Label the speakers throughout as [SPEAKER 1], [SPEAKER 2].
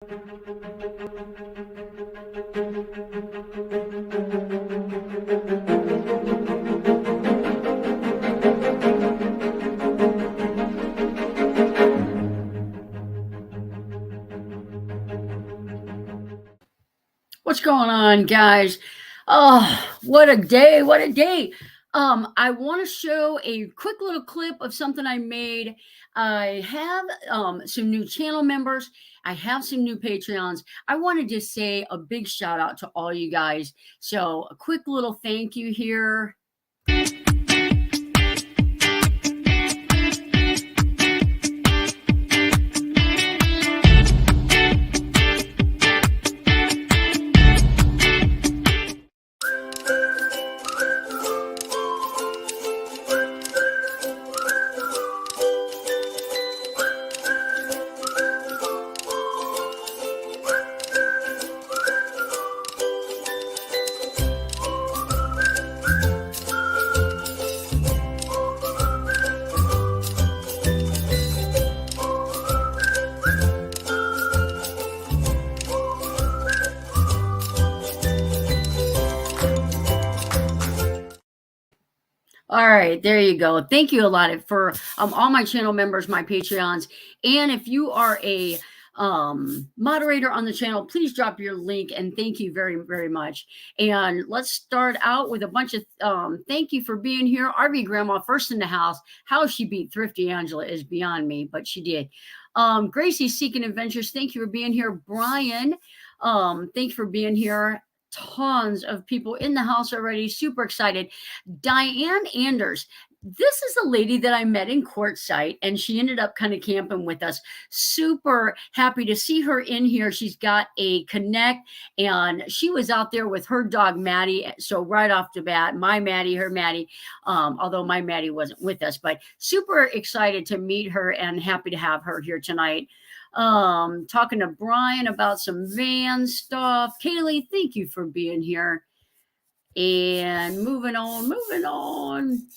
[SPEAKER 1] What's going on, guys? Oh, what a day! What a day! I want to show a quick little clip of something I made. I have some new channel members. I have some new Patreons. I wanted to say a big shout out to all you guys. So, a quick little thank you here. All right, there you go. Thank you a lot for all my channel members, my Patreons. And if you are a moderator on the channel, please drop your link, and thank you very, very much. And let's start out with a bunch of thank you for being here. RV Grandma, first in the house. How she beat Thrifty Angela is beyond me, but she did. Gracie Seeking Adventures, thank you for being here. Brian, thanks for being here. Tons of people in the house already. Super excited. Diane Anders. This is a lady that I met in Quartzsite, and she ended up kind of camping with us. Super happy to see her in here. She's got a Connect, and she was out there with her dog, Maddie. So right off the bat, my Maddie, her Maddie, although my Maddie wasn't with us, but super excited to meet her and happy to have her here tonight. Talking to Brian about some van stuff. Kaylee, thank you for being here. And moving on.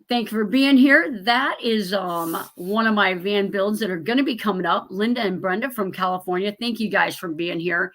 [SPEAKER 1] Thank you for being here. That is one of my van builds that are going to be coming up. Linda and Brenda from California. Thank you guys for being here.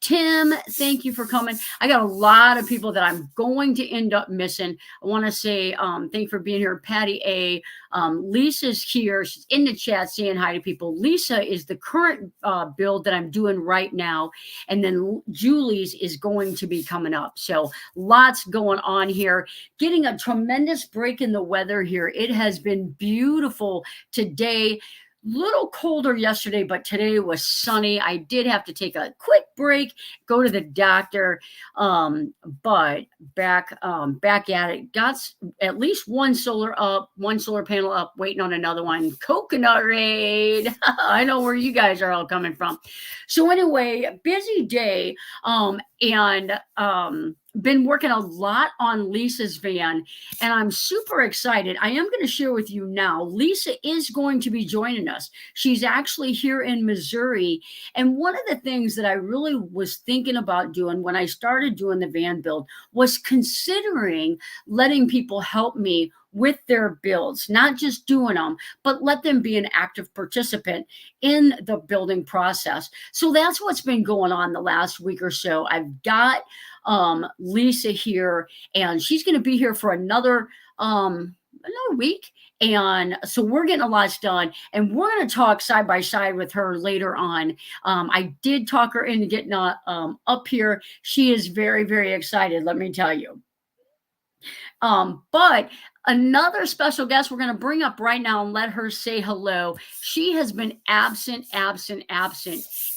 [SPEAKER 1] Tim, thank you for coming. I got a lot of people that I'm going to end up missing. I want to say thank you for being here. Patty A. Lisa's here. She's in the chat saying hi to people. Lisa is the current build that I'm doing right now. And then Julie's is going to be coming up. So lots going on here. Getting a tremendous break in the weather here. It has been beautiful today. Little colder yesterday, but today was sunny. I did have to take a quick break, go to the doctor, but back at it. Got at least one solar panel up, waiting on another one. Coconut raid. I know where you guys are all coming from. So anyway, busy day, and been working a lot on Lisa's van, and I'm super excited. I am going to share with you now. Lisa is going to be joining us. She's actually here in Missouri. And one of the things that I really was thinking about doing when I started doing the van build was considering letting people help me with their builds, not just doing them, but let them be an active participant in the building process. So that's what's been going on the last week or so. I've got Lisa here, and she's going to be here for another week. And so we're getting a lot done, and we're going to talk side by side with her later on. I did talk her into getting up here. She is very, very excited, let me tell you. But another special guest we're going to bring up right now and let her say hello. She has been absent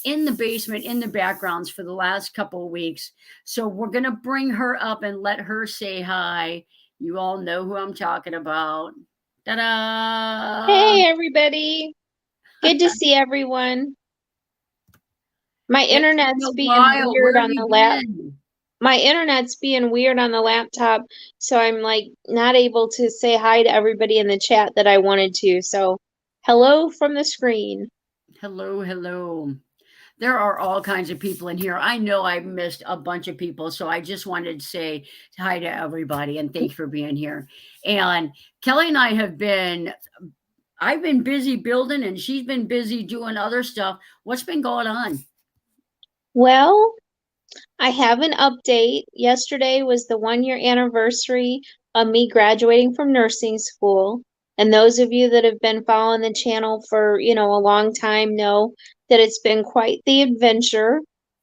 [SPEAKER 1] in the basement, in the backgrounds for the last couple of weeks. So we're going to bring her up and let her say hi. You all know who I'm talking about. Ta-da!
[SPEAKER 2] Hey, everybody. Good to see everyone. My internet's being weird on the laptop. My internet's being weird on the laptop, so I'm like not able to say hi to everybody in the chat that I wanted to. So hello from the screen.
[SPEAKER 1] Hello. There are all kinds of people in here. I know I missed a bunch of people, so I just wanted to say hi to everybody and thanks for being here. And Kelly and I have been I've been busy building and she's been busy doing other stuff. What's been going on?
[SPEAKER 2] Well, I have an update. Yesterday was the 1 year anniversary of me graduating from nursing school. And those of you that have been following the channel for, a long time know that it's been quite the adventure.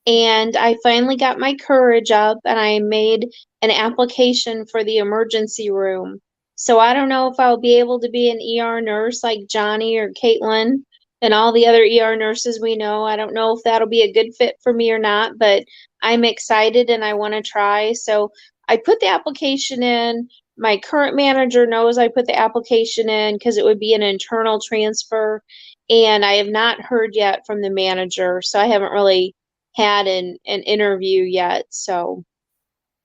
[SPEAKER 2] And I finally got my courage up and I made an application for the emergency room. So I don't know if I'll be able to be an ER nurse like Johnny or Caitlin and all the other ER nurses we know. I don't know if that'll be a good fit for me or not, but I'm excited and I want to try. So I put the application in. My current manager knows I put the application in because it would be an internal transfer. And I have not heard yet from the manager. So I haven't really had an interview yet. So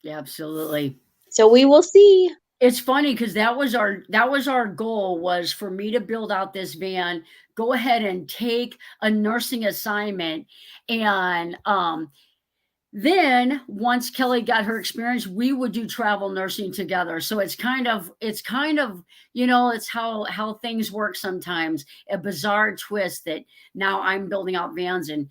[SPEAKER 1] Yeah, absolutely.
[SPEAKER 2] So we will see.
[SPEAKER 1] It's funny because that was our goal, was for me to build out this van, go ahead and take a nursing assignment, and then once Kelly got her experience, we would do travel nursing together. So it's kind of it's how things work sometimes. A bizarre twist that now I'm building out vans, and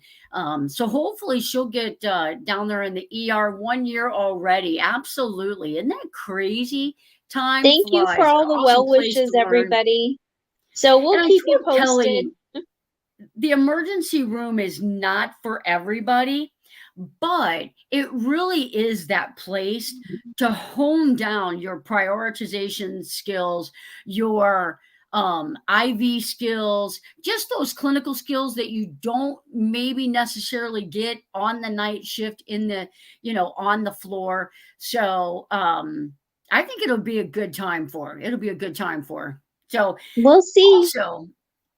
[SPEAKER 1] so hopefully she'll get down there in the ER 1 year already. Absolutely, isn't that crazy? Time
[SPEAKER 2] Thank you for
[SPEAKER 1] flies.
[SPEAKER 2] all the
[SPEAKER 1] Awesome
[SPEAKER 2] well
[SPEAKER 1] place
[SPEAKER 2] wishes,
[SPEAKER 1] to learn.
[SPEAKER 2] everybody. So we'll
[SPEAKER 1] And I
[SPEAKER 2] keep you
[SPEAKER 1] told
[SPEAKER 2] posted.
[SPEAKER 1] Kelly the emergency room is not for everybody, but it really is that place to hone down your prioritization skills, your IV skills, just those clinical skills that you don't maybe necessarily get on the night shift on the floor. So I think it'll be a good time for her. It'll be a good time for her. So
[SPEAKER 2] We'll see.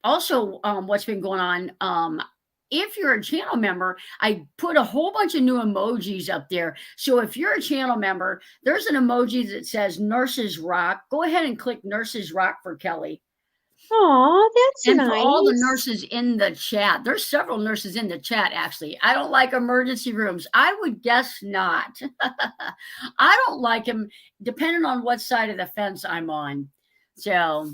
[SPEAKER 1] also, what's been going on, if you're a channel member, I put a whole bunch of new emojis up there. So if you're a channel member, there's an emoji that says Nurses Rock. Go ahead and click Nurses Rock for Kelly.
[SPEAKER 2] Aw, that's
[SPEAKER 1] And for all the
[SPEAKER 2] nice.
[SPEAKER 1] nurses in the chat, there's several nurses in the chat, actually. I don't like emergency rooms. I would guess not. I don't like them, depending on what side of the fence I'm on. So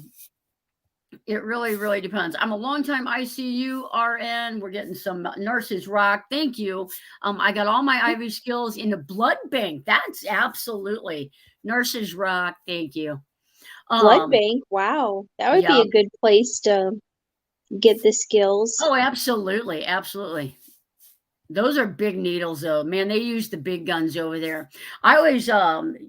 [SPEAKER 1] it really, really depends. I'm a longtime ICU RN. We're getting some nurses rock. Thank you. I got all my IV skills in the blood bank. That's absolutely nurses rock. Thank you.
[SPEAKER 2] Blood
[SPEAKER 1] Um,
[SPEAKER 2] bank. Wow. That would be
[SPEAKER 1] yeah.
[SPEAKER 2] a good place to get the skills.
[SPEAKER 1] Oh, absolutely, absolutely. Those are big needles, though. Man, they use the big guns over there. I always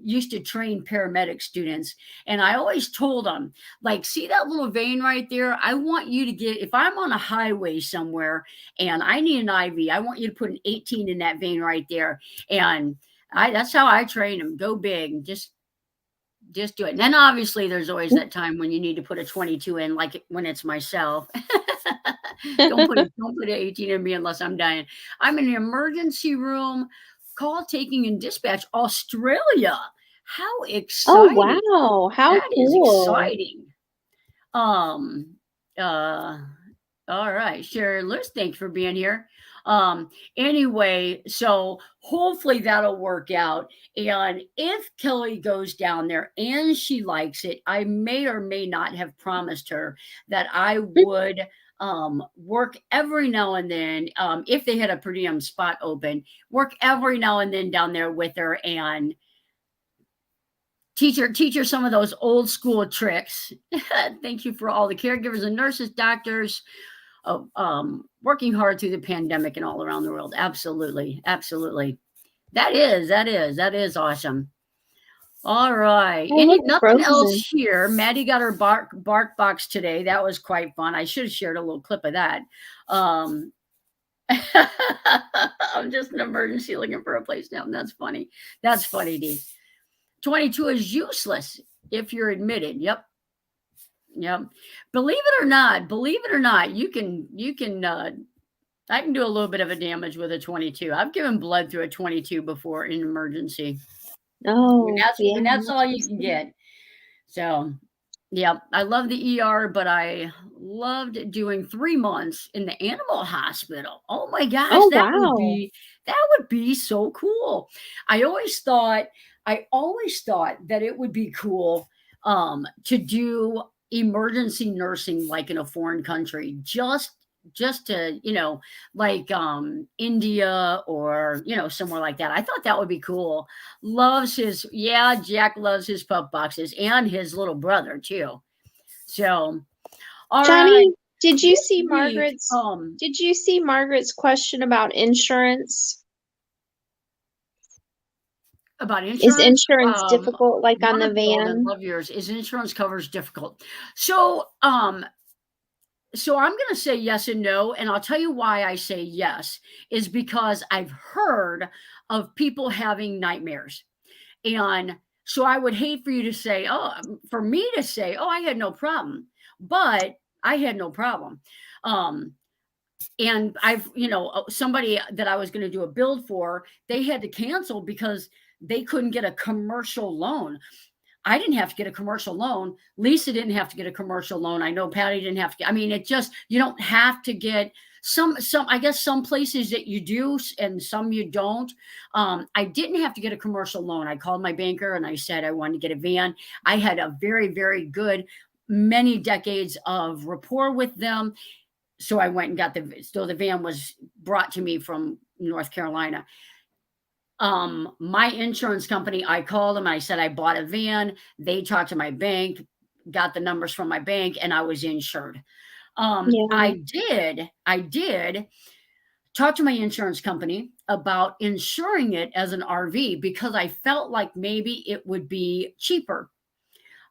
[SPEAKER 1] used to train paramedic students, and I always told them, like, see that little vein right there? I want you to get, if I'm on a highway somewhere and I need an IV, I want you to put an 18 in that vein right there. And that's how I train them. Go big. Just do it. And then obviously there's always that time when you need to put a 22 in, like when it's myself. Don't put an 18 in me unless I'm dying. I'm in the emergency room, call taking and dispatch, Australia. How
[SPEAKER 2] Oh,
[SPEAKER 1] exciting.
[SPEAKER 2] wow. How
[SPEAKER 1] That is
[SPEAKER 2] cool.
[SPEAKER 1] exciting. Um uh all right, Sherry Lewis, thanks for being here. Anyway, so hopefully that'll work out. And if Kelly goes down there and she likes it, I may or may not have promised her that I would work every now and then, if they had a per diem spot open, work every now and then down there with her and teach her some of those old school tricks. Thank you for all the caregivers and nurses, doctors, working hard through the pandemic and all around the world. Absolutely, absolutely. That is awesome. All right.
[SPEAKER 2] I
[SPEAKER 1] Any
[SPEAKER 2] look
[SPEAKER 1] nothing else
[SPEAKER 2] frozen.
[SPEAKER 1] here. Maddie got her bark box today. That was quite fun. I should have shared a little clip of that. Um, I'm just an emergency looking for a place now. That's funny. That's funny, D. 22 is useless if you're admitted. Yep. Yep. Believe it or not, you can I can do a little bit of a damage with a 22. I've given blood through a 22 before in emergency. When
[SPEAKER 2] Oh,
[SPEAKER 1] that's
[SPEAKER 2] yeah.
[SPEAKER 1] when that's all you can get. So, yeah, I love the ER, but I loved doing 3 months in the animal hospital. Oh my gosh,
[SPEAKER 2] Oh,
[SPEAKER 1] that would
[SPEAKER 2] wow.
[SPEAKER 1] be so cool. I always thought that it would be cool to do emergency nursing like in a foreign country, just to, like India or, somewhere like that. I thought that would be cool. Jack loves his pup boxes and his little brother too. So, all right.
[SPEAKER 2] Johnny, did you
[SPEAKER 1] This
[SPEAKER 2] see
[SPEAKER 1] week,
[SPEAKER 2] Margaret's question about insurance?
[SPEAKER 1] about insurance?
[SPEAKER 2] Is insurance difficult, like on the van?
[SPEAKER 1] Love yours. Is insurance coverage difficult? So I'm going to say yes and no, and I'll tell you why I say yes is because I've heard of people having nightmares. And so I would hate for you to say, for me to say, I had no problem, but I had no problem. And I've, somebody that I was going to do a build for, they had to cancel because they couldn't get a commercial loan. I didn't have to get a commercial loan. Lisa didn't have to get a commercial loan. I know Patty didn't have to get, you don't have to get I guess some places that you do and some you don't. I didn't have to get a commercial loan. I called my banker and I said I wanted to get a van. I had a very, very good, many decades of rapport with them. So I went and got the van was brought to me from North Carolina. My insurance company, I called them. I said, I bought a van. They talked to my bank, got the numbers from my bank, and I was insured. I did talk to my insurance company about insuring it as an RV because I felt like maybe it would be cheaper.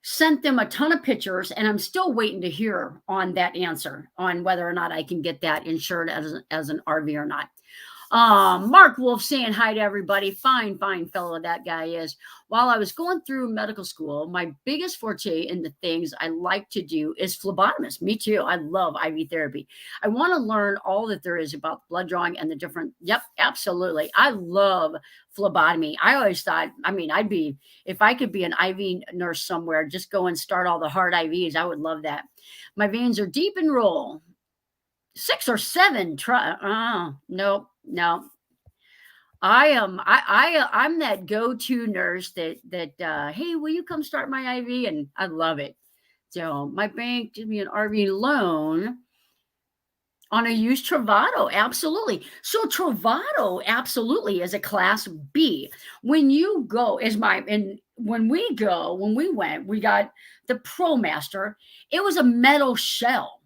[SPEAKER 1] Sent them a ton of pictures, and I'm still waiting to hear on that answer on whether or not I can get that insured as an RV or not. Mark Wolf saying hi to everybody. Fine fellow that guy is. While I was going through medical school, my biggest forte in the things I like to do is phlebotomist. Me too. I love IV therapy. I want to learn all that there is about blood drawing and the different. Yep, absolutely. I love phlebotomy. I always thought, if I could be an IV nurse somewhere, just go and start all the hard IVs. I would love that. My veins are deep and roll. 6 or 7. Nope. No, I'm that go-to nurse that hey, will you come start my IV? And I love it. So my bank did me an RV loan on a used Travato. Absolutely. So Travato absolutely is a class B. When you go when we went, we got the Promaster. It was a metal shell.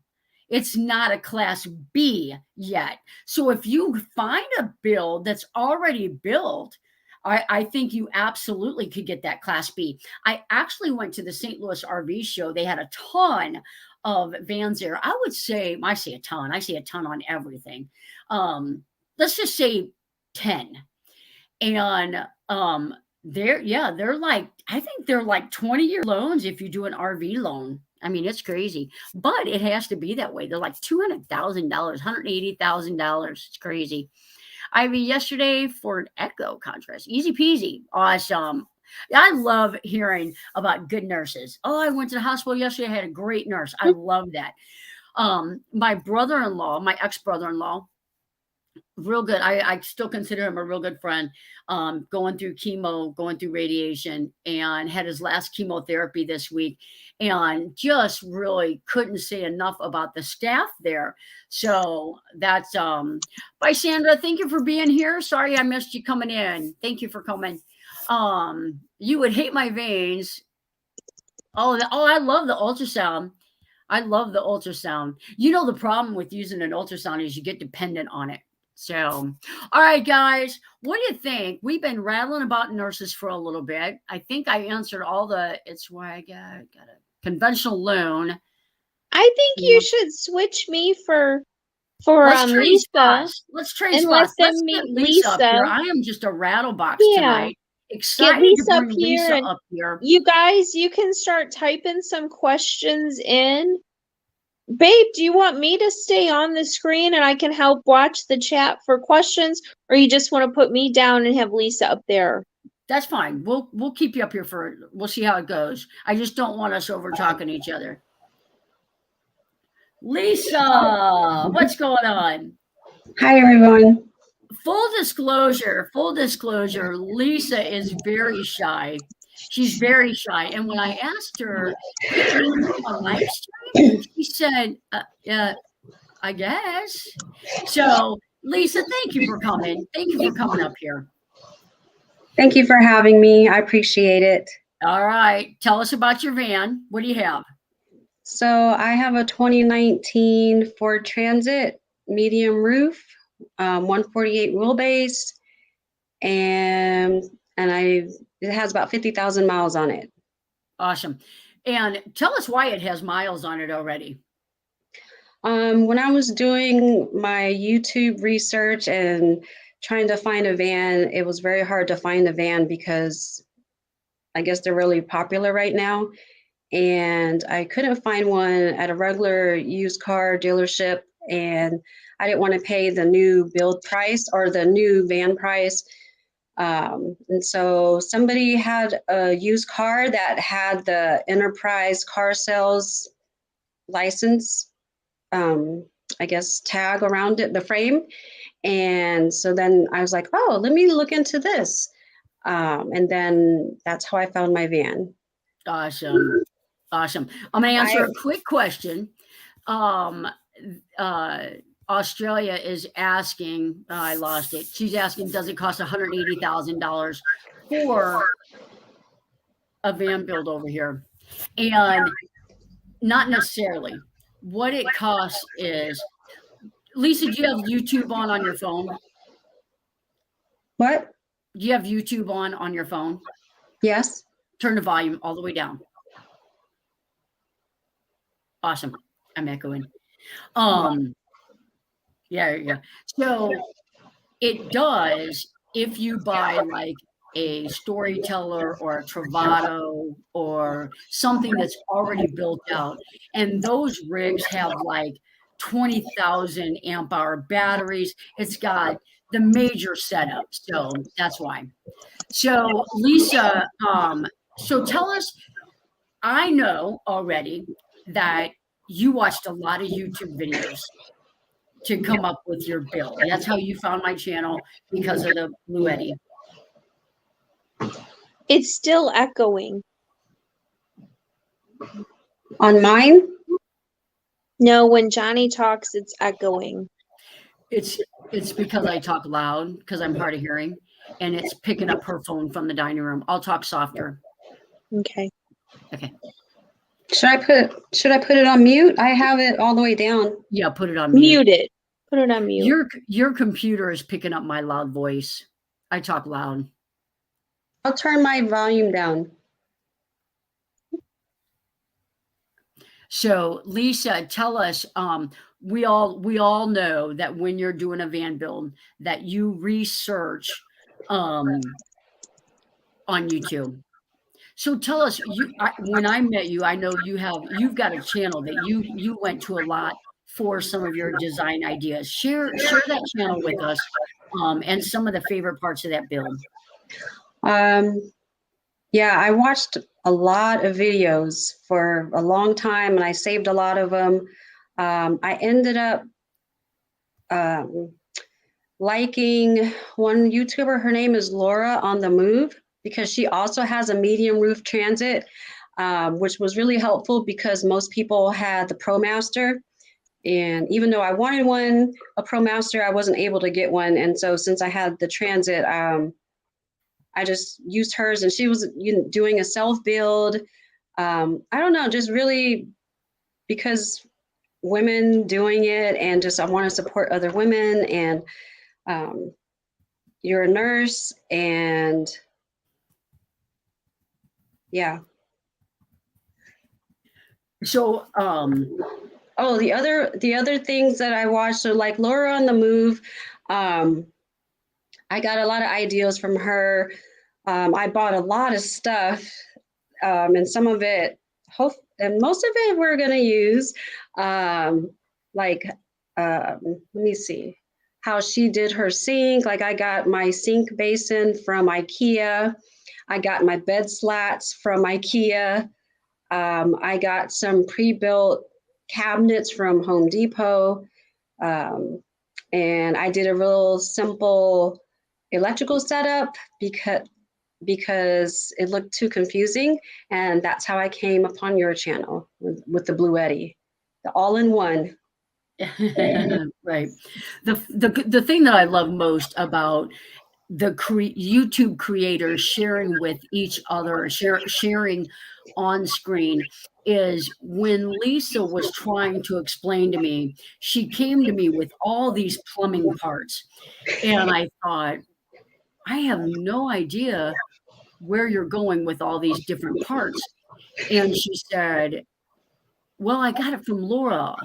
[SPEAKER 1] It's not a class B yet. So if you find a build that's already built, I think you absolutely could get that class B. I actually went to the St. Louis RV show. They had a ton of vans there. I say a ton. I say a ton on everything. Let's just say 10. And they're like, I think they're like 20-year loans if you do an RV loan. It's crazy, but it has to be that way. They're like $200,000, $180,000. It's crazy. Yesterday for an Echo contrast. Easy peasy. Awesome. I love hearing about good nurses. I went to the hospital yesterday. I had a great nurse. I love that. My brother-in-law, my ex-brother-in-law, real good. I still consider him a real good friend. Going through chemo, going through radiation, and had his last chemotherapy this week, and just really couldn't say enough about the staff there. So that's bye, Sandra. Thank you for being here. Sorry I missed you coming in. Thank you for coming. You would hate my veins. I love the ultrasound. I love the ultrasound. The problem with using an ultrasound is you get dependent on it. So, all right, guys, what do you think? We've been rattling about nurses for a little bit. I think I answered it's why I got a conventional loan.
[SPEAKER 2] I think you should switch me for Lisa.
[SPEAKER 1] Let's trade spots. Let's get Lisa up here. I am just a rattlebox tonight. Excited
[SPEAKER 2] Lisa
[SPEAKER 1] to bring Lisa up here.
[SPEAKER 2] You guys, you can start typing some questions in. Babe, do you want me to stay on the screen and I can help watch the chat for questions, or you just want to put me down and have Lisa up there?
[SPEAKER 1] That's fine. We'll keep you up here we'll see how it goes. I just don't want us over talking each other. Lisa, what's going on?
[SPEAKER 3] Hi, everyone.
[SPEAKER 1] Full disclosure, Lisa is very shy. She's very shy. And when I asked her, "Hey, can you do a live stream?" She said, I guess. So, Lisa, thank you for coming. Thank you for coming up here.
[SPEAKER 3] Thank you for having me. I appreciate it.
[SPEAKER 1] All right. Tell us about your van. What do you have?
[SPEAKER 3] So I have a 2019 Ford Transit medium roof, 148 wheelbase, and it has about 50,000 miles on it.
[SPEAKER 1] Awesome. And tell us why it has miles on it already.
[SPEAKER 3] When I was doing my YouTube research and trying to find a van, it was very hard to find a van because I guess they're really popular right now. And I couldn't find one at a regular used car dealership, and I didn't want to pay the new build price or the new van price. And so somebody had a used car that had the enterprise car sales license, I guess, tag around it, the frame. And so then I was like, oh, let me look into this. And then that's how I found my van.
[SPEAKER 1] Awesome. Awesome. I'm going to answer a quick question. Australia is asking, I lost it. She's asking, does it cost $180,000 for a van build over here? And not necessarily. What it costs is, Lisa, do you have YouTube on your phone?
[SPEAKER 3] What?
[SPEAKER 1] Do you have YouTube on your phone?
[SPEAKER 3] Yes.
[SPEAKER 1] Turn the volume all the way down. Awesome. I'm echoing. Yeah. So it does, if you buy like a Storyteller or a Travato or something that's already built out, and those rigs have like 20,000 amp hour batteries. It's got the major setup. So that's why. So Lisa, so tell us, I know already that you watched a lot of YouTube videos to come up with your build. That's how you found my channel, because of the Blue Eddy.
[SPEAKER 2] It's still echoing.
[SPEAKER 3] On mine?
[SPEAKER 2] No, when Johnny talks, it's echoing.
[SPEAKER 1] It's because I talk loud, because I'm hard of hearing, and it's picking up her phone from the dining room. I'll talk softer.
[SPEAKER 2] Okay.
[SPEAKER 1] Okay.
[SPEAKER 3] Should I put it on mute? I have it all the way down.
[SPEAKER 1] Yeah, put it on mute.
[SPEAKER 2] Mute it. Put it on mute.
[SPEAKER 1] Your computer is picking up my loud voice. I talk loud.
[SPEAKER 3] I'll turn my volume down.
[SPEAKER 1] So Lisa, tell us, we all know that when you're doing a van build that you research on YouTube. So tell us, when I met you, I know you've got a channel that you went to a lot for some of your design ideas. Share that channel with us, and some of the favorite parts of that build.
[SPEAKER 3] Yeah, I watched a lot of videos for a long time, and I saved a lot of them. I ended up liking one YouTuber. Her name is Laura on the Move, because she also has a medium roof transit, which was really helpful because most people had the Promaster. And even though I wanted a Promaster, I wasn't able to get one. And so since I had the transit, I just used hers, and she was doing a self build. I don't know, just really because women doing it, and just I want to support other women, and you're a nurse, and yeah.
[SPEAKER 1] So
[SPEAKER 3] oh, the other things that I watched are like Laura on the Move. I got a lot of ideas from her. I bought a lot of stuff, and some of it, and most of it we're going to use. Let me see how she did her sink. Like I got my sink basin from IKEA. I got my bed slats from IKEA. I got some pre-built cabinets from Home Depot. And I did a real simple electrical setup because it looked too confusing. And that's how I came upon your channel with the Blue Eddy, the all-in-one.
[SPEAKER 1] Right. The thing that I love most about the YouTube creators sharing with each other, sharing on screen, is when Lisa was trying to explain to me, she came to me with all these plumbing parts. And I thought, I have no idea where you're going with all these different parts. And she said, well, I got it from Laura.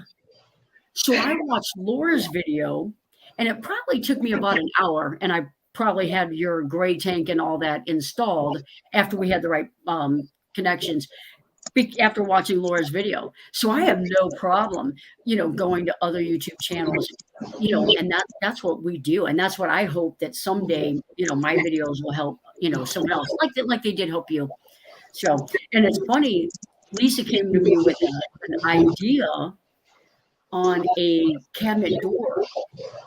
[SPEAKER 1] So I watched Laura's video, and it probably took me about an hour, and I probably had your gray tank and all that installed after we had the right connections after watching Laura's video. So I have no problem, going to other YouTube channels, and that's what we do. And that's what I hope that someday, my videos will help, someone else like they did help you. So, and it's funny, Lisa came to me with an idea on a cabinet door,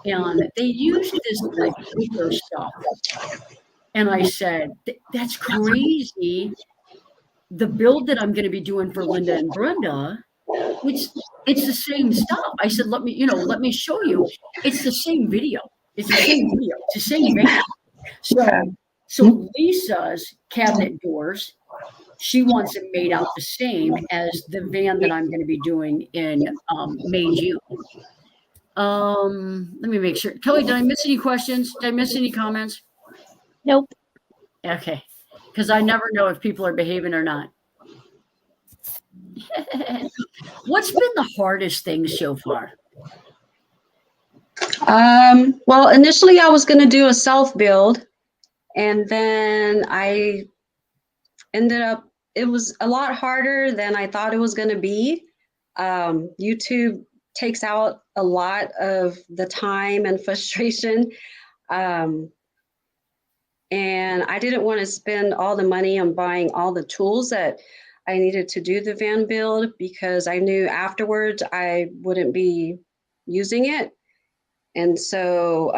[SPEAKER 1] and they used this like wicker stuff. And I said, that's crazy. The build that I'm going to be doing for Linda and Brenda, it's the same stuff. I said, let me show you. It's the same video. It's the same video. It's the same van. So Lisa's cabinet doors, she wants it made out the same as the van that I'm going to be doing in May, June. Let me make sure. Kelly, did I miss any questions? Did I miss any comments?
[SPEAKER 2] Nope.
[SPEAKER 1] Okay. Because I never know if people are behaving or not. What's been the hardest thing so far?
[SPEAKER 3] Well, initially I was going to do a self build, and then I ended up, it was a lot harder than I thought it was going to be. YouTube takes out a lot of the time and frustration. And I didn't want to spend all the money on buying all the tools that I needed to do the van build, because I knew afterwards I wouldn't be using it. And so,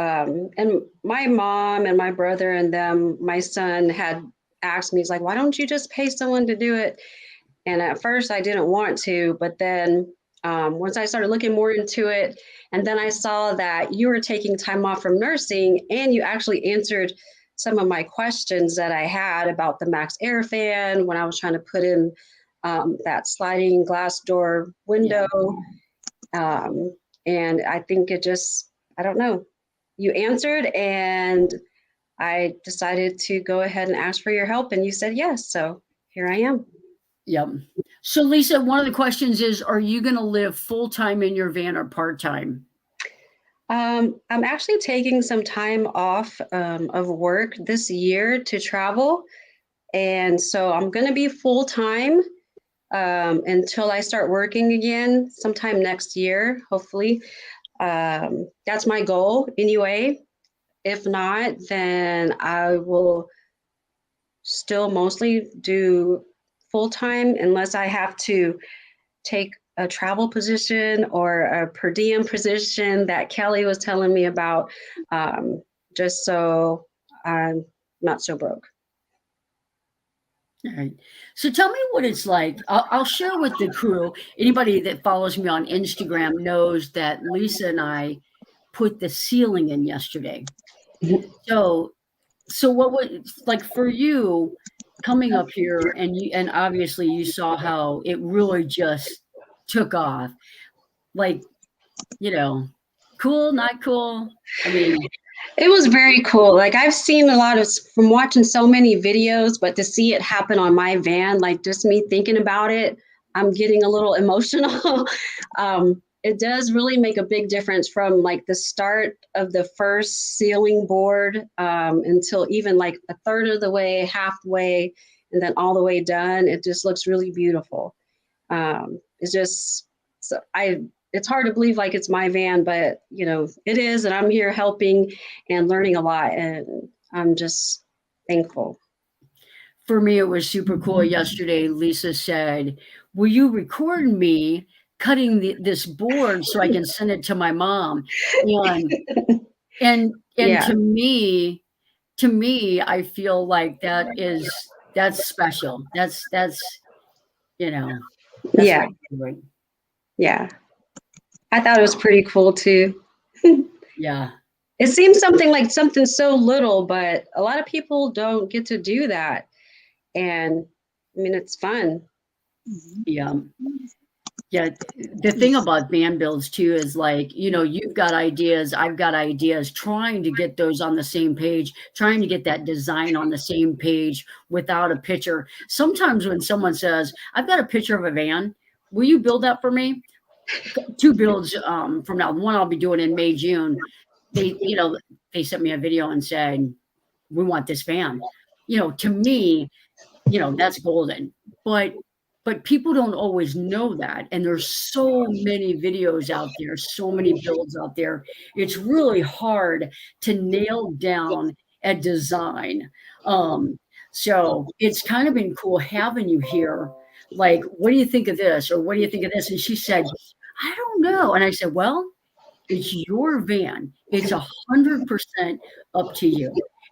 [SPEAKER 3] and my mom and my brother and my son had asked me, he's like, why don't you just pay someone to do it? And at first I didn't want to, but then once I started looking more into it, and then I saw that you were taking time off from nursing, and you actually answered some of my questions that I had about the Max Air fan when I was trying to put in that sliding glass door window. Yeah. And I think it just, I don't know, you answered, and I decided to go ahead and ask for your help, and you said yes. So here I am.
[SPEAKER 1] Yep. So Lisa, one of the questions is, are you going to live full-time in your van or part-time?
[SPEAKER 3] I'm actually taking some time off of work this year to travel. And so I'm going to be full-time until I start working again sometime next year, hopefully. That's my goal anyway. If not, then I will still mostly do full-time unless I have to take a travel position or a per diem position that Kelly was telling me about, just so I'm not so broke.
[SPEAKER 1] All right. So tell me what it's like. I'll share with the crew. Anybody that follows me on Instagram knows that Lisa and I put the ceiling in yesterday. So what would, like, for you coming up here, and obviously you saw how it really just took off. Like, cool, not cool. I mean,
[SPEAKER 3] it was very cool. Like, I've seen a lot of, from watching so many videos, but to see it happen on my van, like just me thinking about it, I'm getting a little emotional. It does really make a big difference from like the start of the first ceiling board until even like a third of the way, halfway, and then all the way done. It just looks really beautiful. It's just, it's hard to believe like it's my van, but it is, and I'm here helping and learning a lot, and I'm just thankful.
[SPEAKER 1] For me, it was super cool. Yesterday, Lisa said, will you record me cutting this board so I can send it to my mom? And
[SPEAKER 3] Yeah.
[SPEAKER 1] to me, to me, I feel like that's special. That's you know, that's
[SPEAKER 3] Yeah.
[SPEAKER 1] great.
[SPEAKER 3] Yeah. I thought it was pretty cool too.
[SPEAKER 1] Yeah.
[SPEAKER 3] It seems something so little, but a lot of people don't get to do that. And I mean, it's fun.
[SPEAKER 1] Yeah. Yeah, the thing about van builds too is like, you've got ideas, I've got ideas, trying to get those on the same page, trying to get that design on the same page without a picture. Sometimes when someone says, I've got a picture of a van, will you build that for me? 2 builds from now. One I'll be doing in May, June. They sent me a video and said, we want this van. To me, that's golden. But people don't always know that. And there's so many videos out there, so many builds out there. It's really hard to nail down a design. So it's kind of been cool having you here. Like, what do you think of this? Or what do you think of this? And she said, I don't know. And I said, well, it's your van. It's 100% up to you.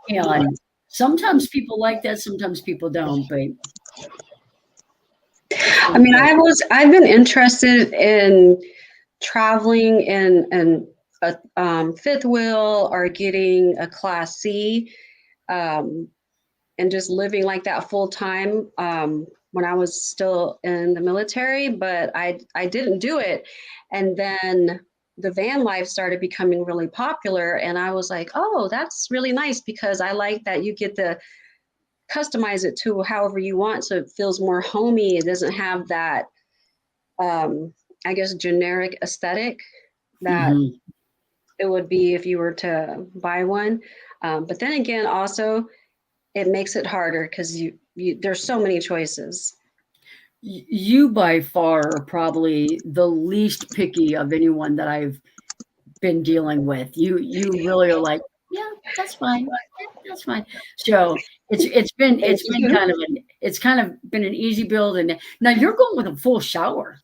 [SPEAKER 1] And sometimes people like that, sometimes people don't, but
[SPEAKER 3] I mean, I've been interested in traveling in a fifth wheel or getting a Class C, and just living like that full time, when I was still in the military, but I didn't do it. And then the van life started becoming really popular, and I was like, oh, that's really nice, because I like that you get to customize it to however you want, so it feels more homey. It doesn't have that, I guess, generic aesthetic that it would be if you were to buy one. But then again, also, it makes it harder because you there's so many choices.
[SPEAKER 1] You by far are probably the least picky of anyone that I've been dealing with. You really are like, yeah, that's fine. That's fine. So it's been kind of been an easy build. And now you're going with a full shower.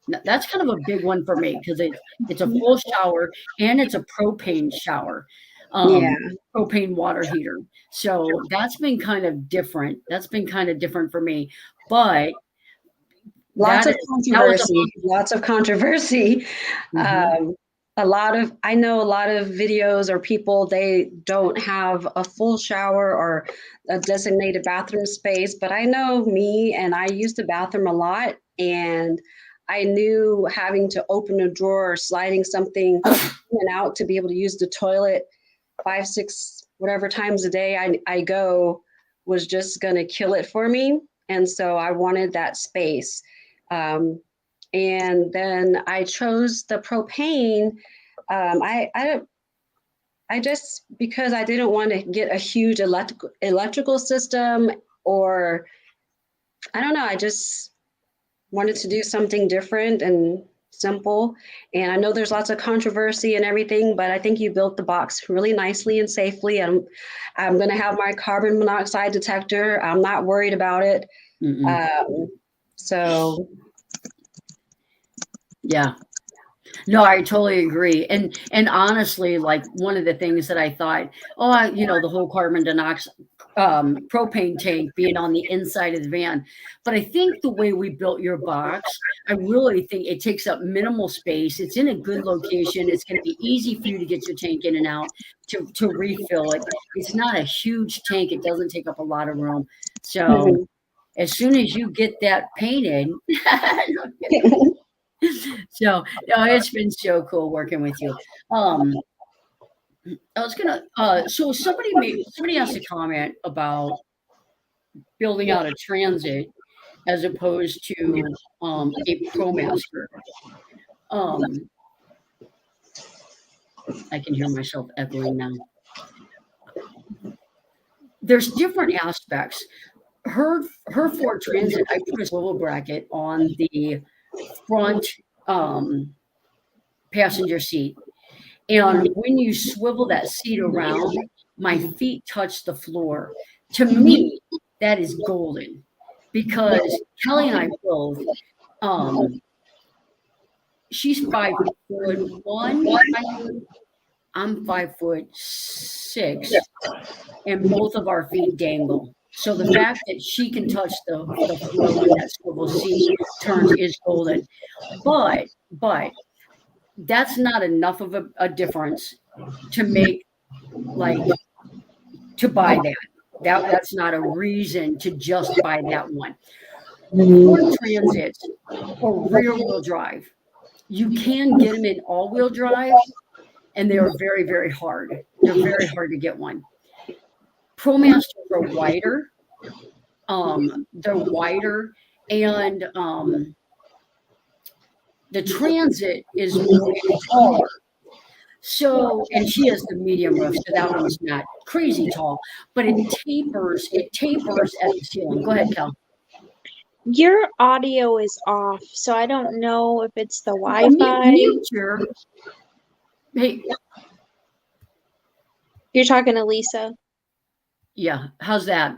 [SPEAKER 1] Now, that's kind of a big one for me because it's a full shower and it's a propane shower.
[SPEAKER 3] Yeah.
[SPEAKER 1] Propane water heater. So that's been kind of different. That's been kind of different for me. But
[SPEAKER 3] Lots of controversy.
[SPEAKER 1] Mhm.
[SPEAKER 3] I know a lot of videos or people, they don't have a full shower or a designated bathroom space, but I know me, and I use the bathroom a lot, and I knew having to open a drawer or sliding something in and out to be able to use the toilet 5, 6, whatever times a day I go was just going to kill it for me. And so I wanted that space. And then I chose the propane. I just, because I didn't want to get a huge electrical system, or I don't know, I just wanted to do something different and simple. And I know there's lots of controversy and everything, but I think you built the box really nicely and safely. I'm going to have my carbon monoxide detector. I'm not worried about it. So
[SPEAKER 1] yeah. No, I totally agree. And honestly, like one of the things that I thought, the whole carbon dioxide propane tank being on the inside of the van. But I think the way we built your box, I really think it takes up minimal space. It's in a good location. It's going to be easy for you to get your tank in and out to refill it. It's not a huge tank. It doesn't take up a lot of room. So as soon as you get that painted, so no, it's been so cool working with you. I was gonna so somebody asked a comment about building out a transit as opposed to a Promaster. I can hear myself echoing now. There's different aspects. Her Ford Transit, I put a swivel bracket on the front passenger seat. And when you swivel that seat around, my feet touch the floor. To me, that is golden because Kelly and I both, she's 5'1". I'm 5'6", and both of our feet dangle. So the fact that she can touch the floor when that swivel seat turns is golden. But that's not enough of a difference to make, like, to buy that. That's not a reason to just buy that one. Ford Transits or rear wheel drive, you can get them in all wheel drive, and they are very, very hard. They're very hard to get one. Promasters are wider. They're wider, and the Transit is taller. So, and she has the medium roof, so that one's not crazy tall, but it tapers at the ceiling. Go ahead, Cal.
[SPEAKER 2] Your audio is off, so I don't know if it's the Wi-Fi.
[SPEAKER 1] Mute your. Hey,
[SPEAKER 2] You're talking to Lisa.
[SPEAKER 1] yeah, how's that?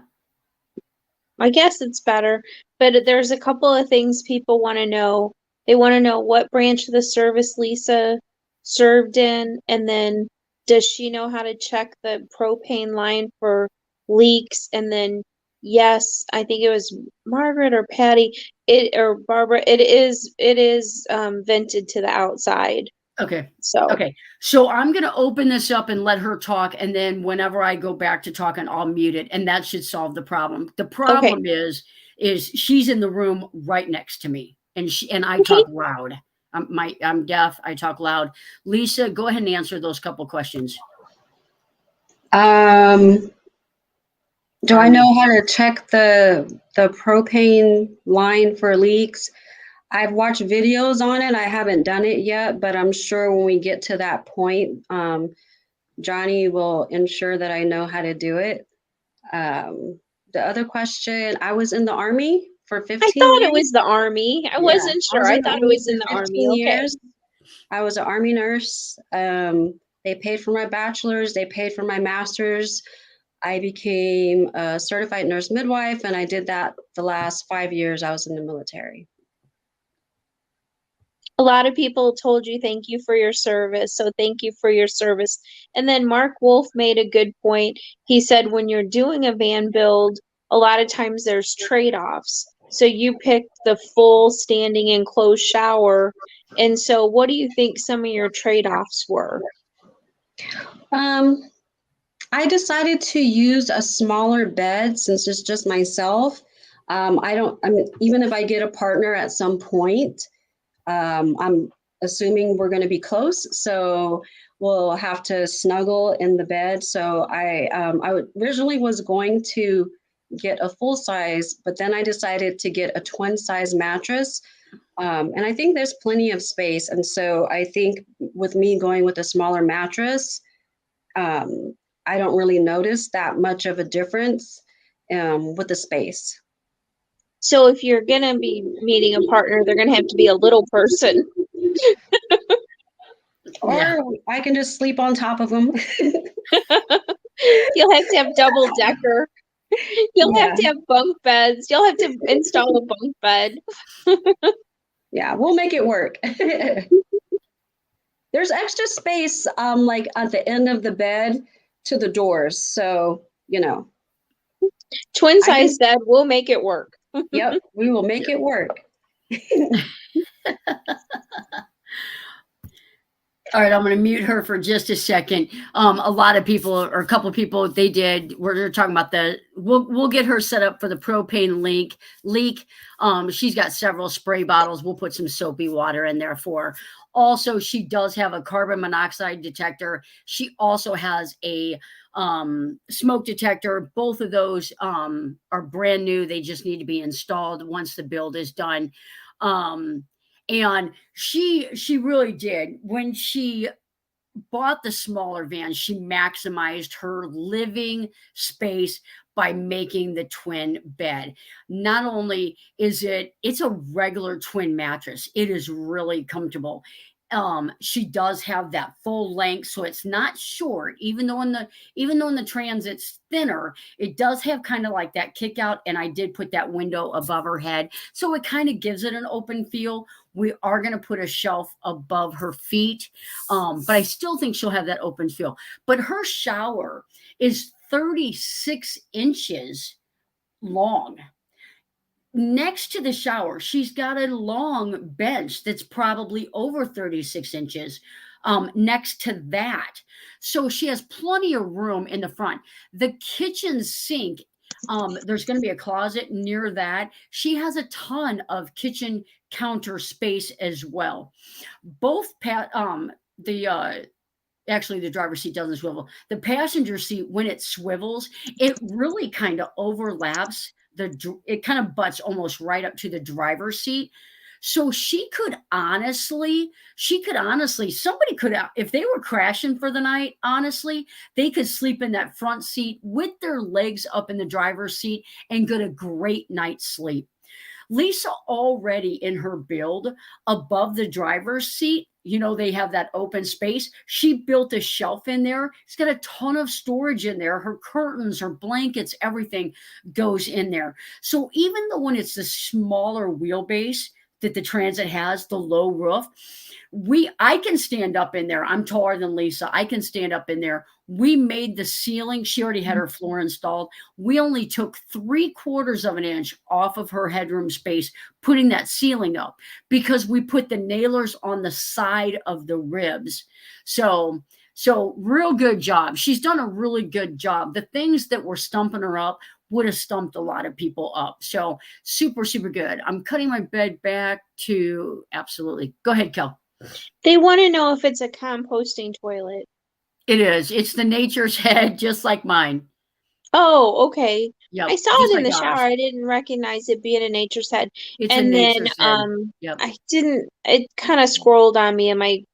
[SPEAKER 2] I guess it's better, but there's a couple of things people want to know. They want to know what branch of the service Lisa served in, and then does she know how to check the propane line for leaks? And then, yes, I think it was Margaret or Patty, or Barbara. It is vented to the outside.
[SPEAKER 1] Okay.
[SPEAKER 2] So
[SPEAKER 1] Okay. So I'm going to open this up and let her talk. And then whenever I go back to talking, I'll mute it. And that should solve the problem. The problem is she's in the room right next to me, and I talk loud. I'm deaf. I talk loud. Lisa, go ahead and answer those couple questions.
[SPEAKER 3] Do I know how to check the propane line for leaks? I've watched videos on it. I haven't done it yet, but I'm sure when we get to that point, Johnny will ensure that I know how to do it. The other question, I was in the Army for 15 years.
[SPEAKER 2] I thought it was the Army. I wasn't sure. I thought it was in the Army. Okay.
[SPEAKER 3] I was an Army nurse. They paid for my bachelor's. They paid for my master's. I became a certified nurse midwife, and I did that the last 5 years I was in the military.
[SPEAKER 2] A lot of people told you thank you for your service, so thank you for your service. And then Mark Wolf made a good point. He said when you're doing a van build, a lot of times there's trade-offs. So you picked the full standing enclosed shower. And so what do you think some of your trade-offs were?
[SPEAKER 3] I decided to use a smaller bed since it's just myself. Even if I get a partner at some point, I'm assuming we're going to be close, so we'll have to snuggle in the bed. So I originally was going to get a full size, but then I decided to get a twin size mattress. And I think there's plenty of space. And so I think with me going with a smaller mattress, I don't really notice that much of a difference with the space.
[SPEAKER 2] So if you're going to be meeting a partner, they're going to have to be a little person.
[SPEAKER 3] Or I can just sleep on top of them.
[SPEAKER 2] You'll have to have double decker. You'll have to have bunk beds. You'll have to install a bunk bed.
[SPEAKER 3] Yeah, we'll make it work. There's extra space, like at the end of the bed to the doors. So,
[SPEAKER 2] Twin size bed, we'll make it work.
[SPEAKER 3] Yep, we will make it work.
[SPEAKER 1] All right, I'm going to mute her for just a second. A lot of people, or a couple of people, we're talking about we'll get her set up for the propane leak. She's got several spray bottles. We'll put some soapy water in there for her. Also, she does have a carbon monoxide detector. She also has a smoke detector. Both of those are brand new. They just need to be installed once the build is done. And she really did. When she bought the smaller van, she maximized her living space by making the twin bed. Not only is it's a regular twin mattress, it is really comfortable. She does have that full length, so it's not short. Even though in the Transit's thinner, it does have kind of like that kick out. And I did put that window above her head, so it kind of gives it an open feel. We are going to put a shelf above her feet, but I still think she'll have that open feel. But her shower is 36 inches long. Next to the shower, she's got a long bench that's probably over 36 inches next to that. So she has plenty of room in the front. The kitchen sink, there's going to be a closet near that. She has a ton of kitchen counter space as well. Both actually the driver's seat doesn't swivel. The passenger seat, when it swivels, it really kind of overlaps it kind of butts almost right up to the driver's seat. So somebody could, if they were crashing for the night, honestly, they could sleep in that front seat with their legs up in the driver's seat and get a great night's sleep. Lisa already in her build above the driver's seat, they have that open space. She built a shelf in there. It's got a ton of storage in there. Her curtains, her blankets, everything goes in there. So even though when it's the smaller wheelbase that the Transit has, the low roof, I can stand up in there. I'm taller than Lisa. I can stand up in there. We made the ceiling. She already had her floor installed. We only took 3/4 of an inch off of her headroom space, putting that ceiling up because we put the nailers on the side of the ribs. So real good job. She's done a really good job. The things that were stumping her up would have stumped a lot of people up. So super, super good. I'm cutting my bed back to absolutely. Go ahead, Kel.
[SPEAKER 2] They want to know if it's a composting toilet.
[SPEAKER 1] It is. It's the Nature's Head, just like mine.
[SPEAKER 2] Oh, okay.
[SPEAKER 1] Yep,
[SPEAKER 2] I saw it in the shower. I didn't recognize it being a Nature's Head.
[SPEAKER 1] It's
[SPEAKER 2] and
[SPEAKER 1] a
[SPEAKER 2] then
[SPEAKER 1] Nature's Head. Yep.
[SPEAKER 2] It kind of scrolled on me and my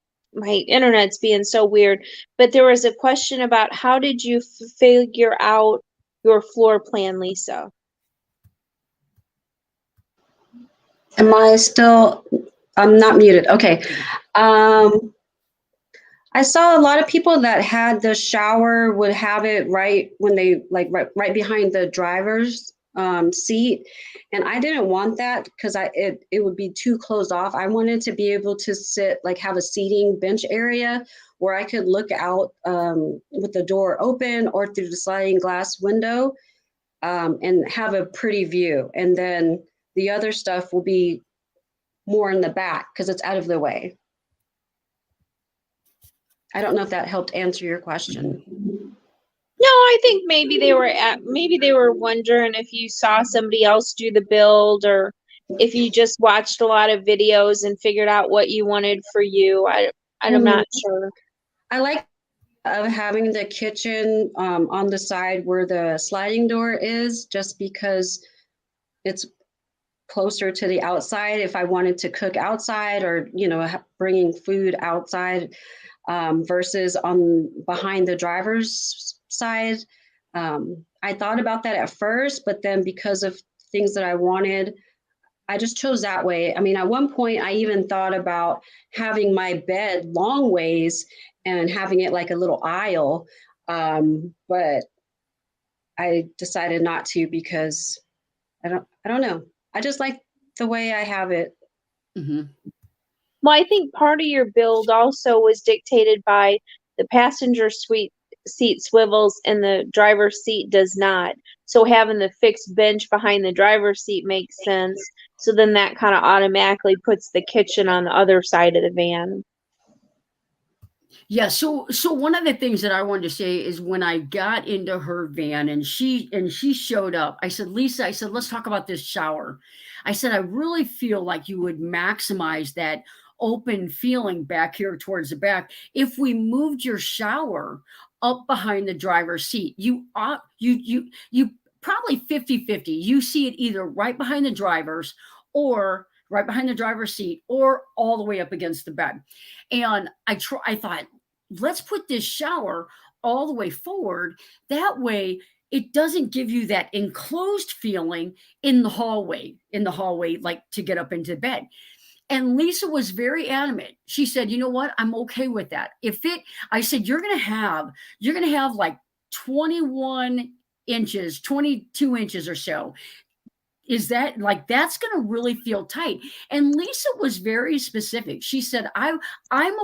[SPEAKER 2] internet's being so weird. But there was a question about how did you figure out your floor plan, Lisa?
[SPEAKER 3] I'm not muted. Okay. I saw a lot of people that had the shower would have it right when they right behind the driver's seat. And I didn't want that because it would be too closed off. I wanted to be able to sit, have a seating bench area where I could look out with the door open or through the sliding glass window and have a pretty view. And then the other stuff will be more in the back because it's out of the way. I don't know if that helped answer your question.
[SPEAKER 2] No, I think maybe they were wondering if you saw somebody else do the build or if you just watched a lot of videos and figured out what you wanted for you. I'm not sure.
[SPEAKER 3] I like having the kitchen on the side where the sliding door is, just because it's closer to the outside if I wanted to cook outside or, bringing food outside. Versus on behind the driver's side. I thought about that at first, but then because of things that I wanted, I just chose that way. I mean, at one point I even thought about having my bed long ways and having it like a little aisle. But I decided not to because I don't know. I just like the way I have it.
[SPEAKER 1] Mm-hmm.
[SPEAKER 2] Well, I think part of your build also was dictated by the passenger seat swivels and the driver's seat does not. So having the fixed bench behind the driver's seat makes sense. So then that kind of automatically puts the kitchen on the other side of the van.
[SPEAKER 1] Yeah, so one of the things that I wanted to say is when I got into her van and she showed up, I said, Lisa, let's talk about this shower. I said, I really feel like you would maximize that open feeling back here towards the back if we moved your shower up behind the driver's seat. You probably 50-50. You see it either right behind the driver's or right behind the driver's seat or all the way up against the bed. And I thought, let's put this shower all the way forward. That way it doesn't give you that enclosed feeling in the hallway, like to get up into bed. And Lisa was very adamant. She said, you know what? I'm okay with that. I said, you're going to have like 21 inches, 22 inches or so is that like that's going to really feel tight? And Lisa was very specific. She said, I'm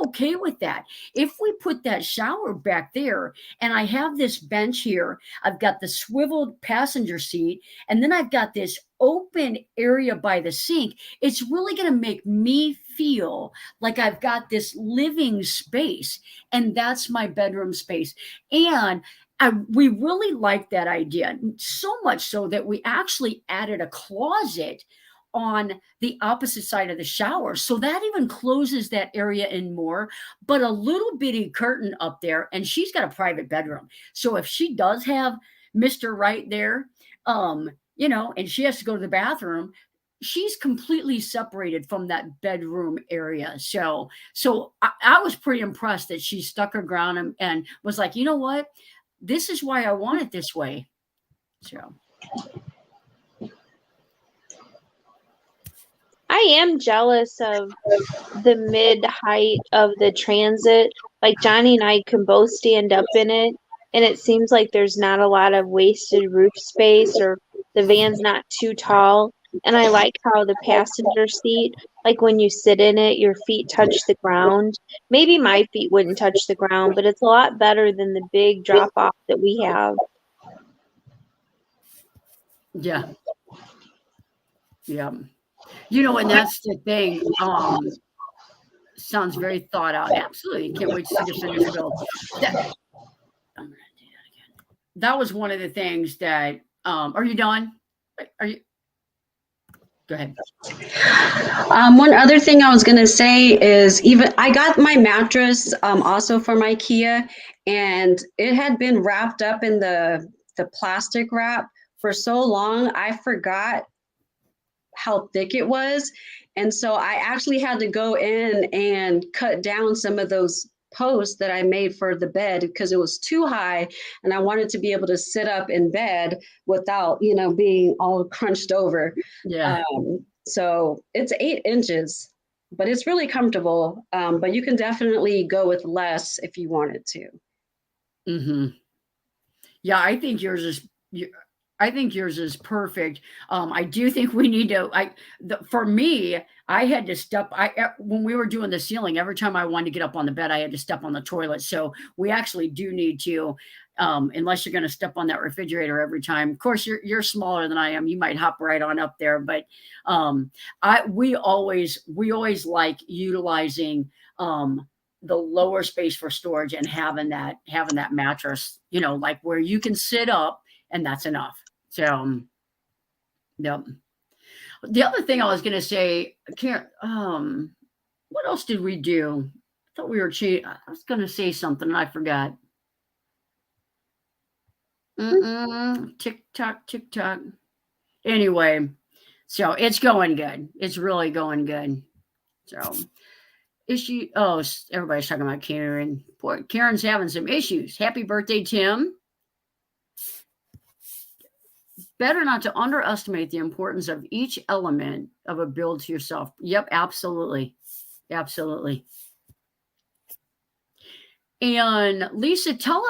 [SPEAKER 1] okay with that. If we put that shower back there and I have this bench here, I've got the swiveled passenger seat, and then I've got this open area by the sink, it's really going to make me feel like I've got this living space, and that's my bedroom space. And we really liked that idea, so much so that we actually added a closet on the opposite side of the shower. So that even closes that area in more, but a little bitty curtain up there. And she's got a private bedroom. So if she does have Mr. Right there, and she has to go to the bathroom, she's completely separated from that bedroom area. So I was pretty impressed that she stuck her ground and was like, you know what? This is why I want it this way. So
[SPEAKER 2] I am jealous of the mid height of the transit. Like Johnny and I can both stand up in it, and it seems like there's not a lot of wasted roof space, or the van's not too tall. And I like how the passenger seat, like when you sit in it, your feet touch the ground. Maybe my feet wouldn't touch the ground, but it's a lot better than the big drop off that we have.
[SPEAKER 1] yeah. And that's the thing. Sounds very thought out. Absolutely. Can't wait to see the finished build. I'm gonna do that again. That was one of the things that are you done? Are you Go ahead.
[SPEAKER 3] One other thing I was gonna say is, even I got my mattress also from IKEA, and it had been wrapped up in the plastic wrap for so long I forgot how thick it was, and so I actually had to go in and cut down some of those posts that I made for the bed because it was too high, and I wanted to be able to sit up in bed without being all crunched over.
[SPEAKER 1] Yeah.
[SPEAKER 3] So it's 8 inches, but it's really comfortable. But you can definitely go with less if you wanted to.
[SPEAKER 1] Mm-hmm. Yeah, I think yours is perfect. I do think we need to. For me, I had to step. When we were doing the ceiling, every time I wanted to get up on the bed, I had to step on the toilet. So we actually do need to, unless you're going to step on that refrigerator every time. Of course, you're smaller than I am. You might hop right on up there, but we always like utilizing the lower space for storage and having that mattress, like where you can sit up and that's enough. So, yep. The other thing I was going to say, what else did we do? I thought we were I was going to say something and I forgot. Tick tock. Anyway, so it's going good. It's really going good. So, everybody's talking about Karen. Boy, Karen's having some issues. Happy birthday, Tim. Better not to underestimate the importance of each element of a build to yourself. Yep, absolutely. Absolutely. And Lisa, tell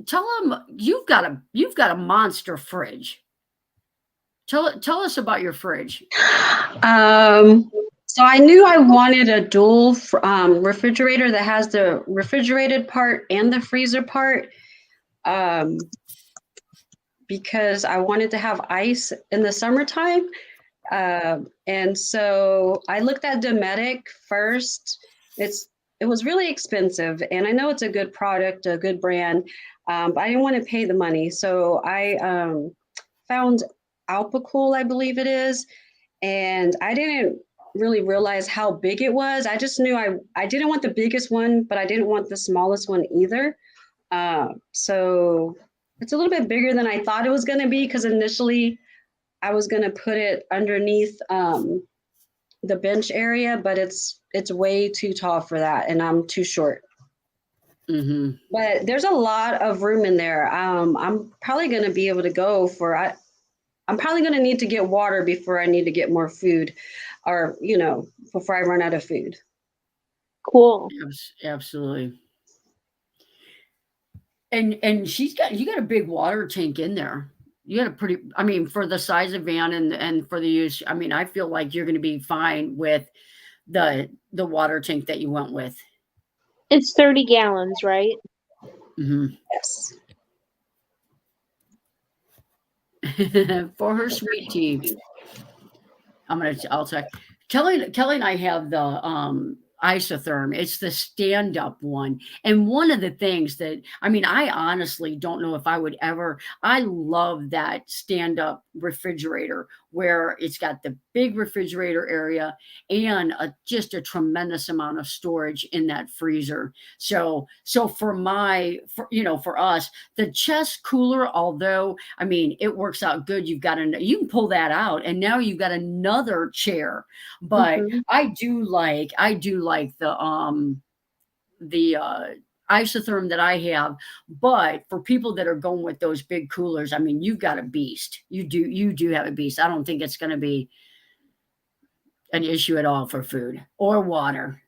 [SPEAKER 1] them you've got a monster fridge. Tell us about your fridge.
[SPEAKER 3] So I knew I wanted a dual refrigerator that has the refrigerated part and the freezer part, because I wanted to have ice in the summertime. And so I looked at Dometic first. It was really expensive, and I know it's a good product, a good brand, but I didn't want to pay the money. So I found Alpacool, I believe it is, and I didn't really realize how big it was. I just knew I didn't want the biggest one, but I didn't want the smallest one either. So it's a little bit bigger than I thought it was going to be, because initially I was going to put it underneath the bench area, but it's way too tall for that, and I'm too short.
[SPEAKER 1] Mm-hmm.
[SPEAKER 3] But there's a lot of room in there. I'm probably going to be able to go for I'm probably going to need to get water before I need to get more food, or before I run out of food.
[SPEAKER 2] Cool.
[SPEAKER 1] Absolutely. And you got a big water tank in there. you had a pretty, I mean, for the size of van and for the use, I mean, I feel like you're going to be fine with the water tank that you went with.
[SPEAKER 2] It's 30 gallons, right?
[SPEAKER 1] Mm-hmm.
[SPEAKER 3] Yes.
[SPEAKER 1] For her sweet tea, I'll check. Kelly and I have the isotherm. It's the stand-up one. And one of the things that, I mean, I honestly don't know if I would ever, I love that stand-up refrigerator where it's got the big refrigerator area and just a tremendous amount of storage in that freezer. So for us, the chest cooler, although I mean it works out good, you can pull that out and now you've got another chair. But
[SPEAKER 2] Mhm.
[SPEAKER 1] I do like the isotherm that I have. But for people that are going with those big coolers, I mean, you've got a beast. You do have a beast. I don't think it's going to be an issue at all for food or water.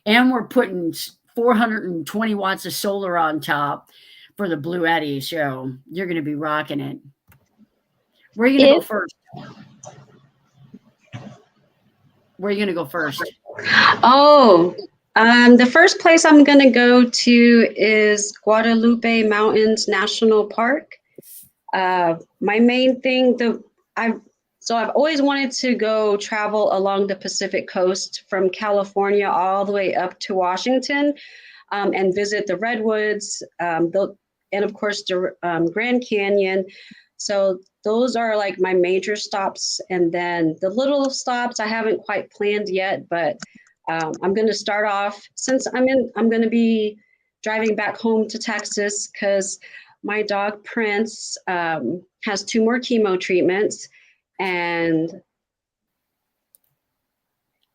[SPEAKER 1] And we're putting 420 watts of solar on top for the Blue Eddy, so you're going to be rocking it. Where are you going to go first? Where are you going to go first?
[SPEAKER 3] Oh, the first place I'm going to go to is Guadalupe Mountains National Park. My main thing, I've always wanted to go travel along the Pacific coast from California all the way up to Washington, and visit the redwoods, and of course the Grand Canyon. So those are like my major stops, and then the little stops I haven't quite planned yet, but I'm going to start off since I'm going to be driving back home to Texas because my dog Prince has 2 more chemo treatments, and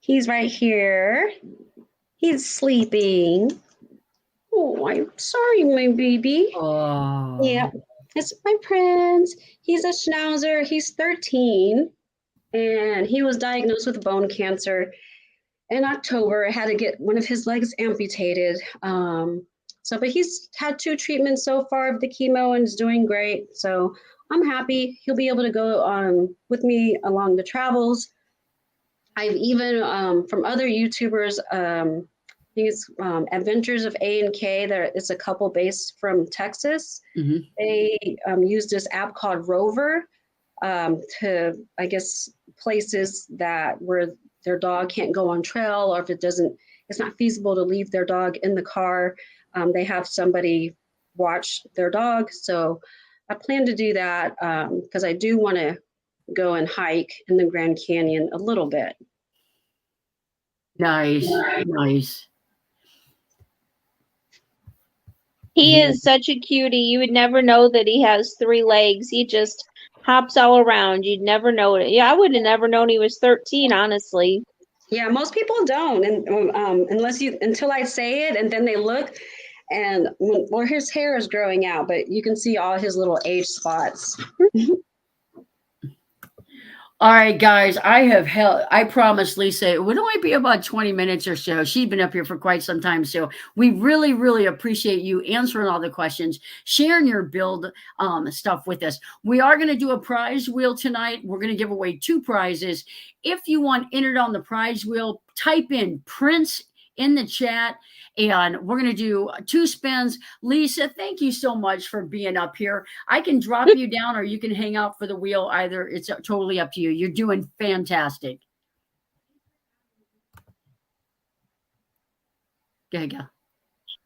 [SPEAKER 3] he's right here. He's sleeping. Oh, I'm sorry, my baby.
[SPEAKER 1] Oh,
[SPEAKER 3] Yeah, it's my Prince. He's a schnauzer. He's 13, and he was diagnosed with bone cancer in October. I had to get one of his legs amputated. But he's had 2 treatments so far of the chemo and is doing great. So I'm happy he'll be able to go with me along the travels. I've even from other YouTubers, these Adventures of A and K. There is a couple based from Texas.
[SPEAKER 1] mm-hmm.
[SPEAKER 3] They use this app called Rover to, I guess, places where their dog can't go on trail, or if it's not feasible to leave their dog in the car. They have somebody watch their dog. So I plan to do that because I do want to go and hike in the Grand Canyon a little bit.
[SPEAKER 1] Nice.
[SPEAKER 2] He is such a cutie. You would never know that he has 3 legs. He just hops all around. You'd never know it. Yeah, I would have never known he was 13, honestly.
[SPEAKER 3] Yeah, most people don't, and until I say it, and then they look, and his hair is growing out, but you can see all his little age spots.
[SPEAKER 1] All right, guys, I promised Lisa it would only be about 20 minutes or so. She's been up here for quite some time. So we really, really appreciate you answering all the questions, sharing your build stuff with us. We are going to do a prize wheel tonight. We're going to give away 2 prizes. If you want entered on the prize wheel, type in Prince in the chat, and we're going to do 2 spins. Lisa, thank you so much for being up here. I can drop you down or you can hang out for the wheel. Either, it's totally up to you. You're doing fantastic. Go ahead, go.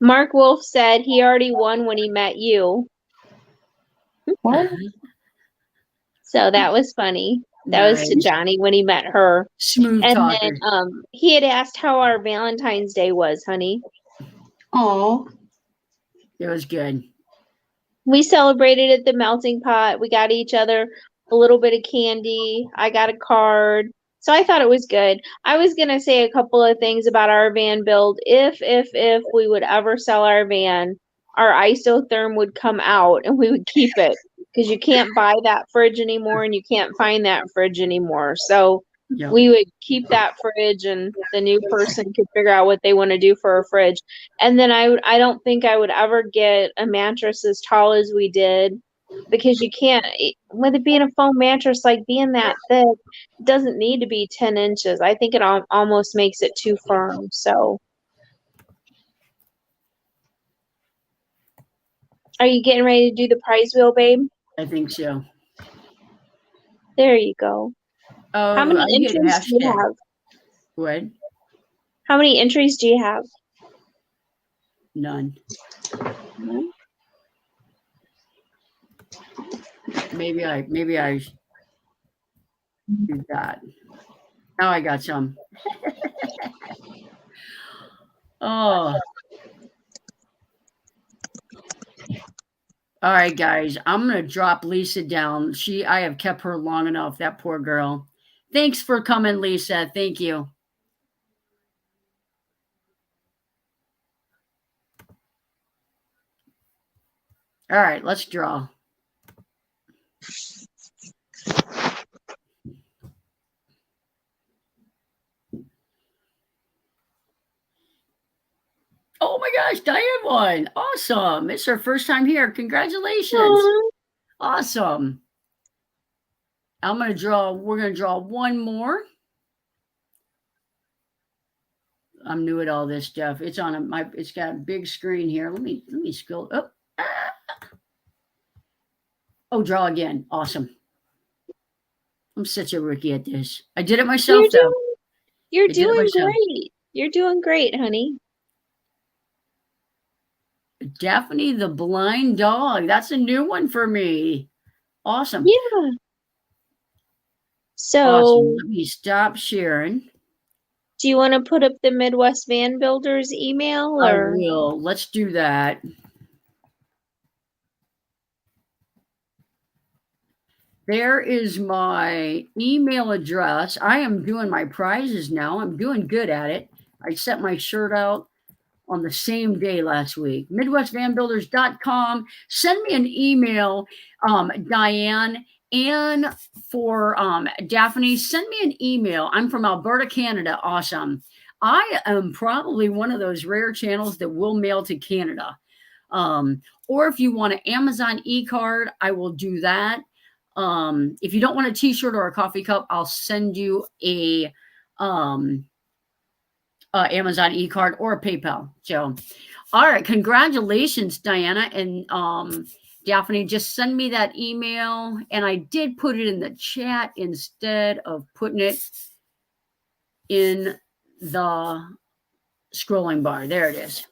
[SPEAKER 2] Mark Wolf said he already won when he met you.
[SPEAKER 3] What?
[SPEAKER 2] So that was funny. That was to Johnny when he met her.
[SPEAKER 1] Smooth
[SPEAKER 2] and
[SPEAKER 1] talker.
[SPEAKER 2] then he had asked how our Valentine's Day was, honey.
[SPEAKER 3] Oh,
[SPEAKER 1] it was good.
[SPEAKER 2] We celebrated at the melting pot. We got each other a little bit of candy. I got a card. So I thought it was good. I was going to say a couple of things about our van build. If we would ever sell our van, our isotherm would come out and we would keep it because you can't buy that fridge anymore and you can't find that fridge anymore. So
[SPEAKER 1] Yep.
[SPEAKER 2] we would keep that fridge and the new person could figure out what they want to do for a fridge. And then I don't think I would ever get a mattress as tall as we did because you can't, with it being a foam mattress, like being that thick, it doesn't need to be 10 inches. I think it almost makes it too firm. So, are you getting ready to do the prize wheel, babe?
[SPEAKER 1] I think so.
[SPEAKER 2] There you go. How
[SPEAKER 1] Oh,
[SPEAKER 2] many
[SPEAKER 1] I get a
[SPEAKER 2] entries do you
[SPEAKER 1] hashtag.
[SPEAKER 2] have?
[SPEAKER 1] What?
[SPEAKER 2] How many entries do you have?
[SPEAKER 1] None.
[SPEAKER 2] None?
[SPEAKER 1] Maybe I do that. Now I got some. Oh. All right, guys. I'm gonna drop Lisa down. I have kept her long enough. That poor girl. Thanks for coming, Lisa. Thank you. All right, let's draw. Oh my gosh, Diane won. Awesome. It's her first time here. Congratulations.
[SPEAKER 2] Aww.
[SPEAKER 1] Awesome. We're going to draw one more. I'm new at all this stuff. It's on it's got a big screen here. Let me scroll up. Oh, draw again. Awesome. I'm such a rookie at this. I did it myself though.
[SPEAKER 2] You're doing great. You're doing great, honey.
[SPEAKER 1] Daphne the blind dog. That's a new one for me. Awesome.
[SPEAKER 2] Yeah. So
[SPEAKER 1] awesome. Let me stop sharing.
[SPEAKER 2] Do you want to put up the Midwest Van Builders email? Or?
[SPEAKER 1] I will. Let's do that. There is my email address. I am doing my prizes now. I'm doing good at it. I sent my shirt out on the same day last week. MidwestVanBuilders.com. Send me an email, Diane, and for Daphne, send me an email. I'm from Alberta, Canada. Awesome. I am probably one of those rare channels that will mail to Canada. Or if you want an Amazon e-card, I will do that. If you don't want a t-shirt or a coffee cup, I'll send you a Amazon e-card or a PayPal. So, all right. Congratulations, Diana and Daphne. Just send me that email. And I did put it in the chat instead of putting it in the scrolling bar. There it is.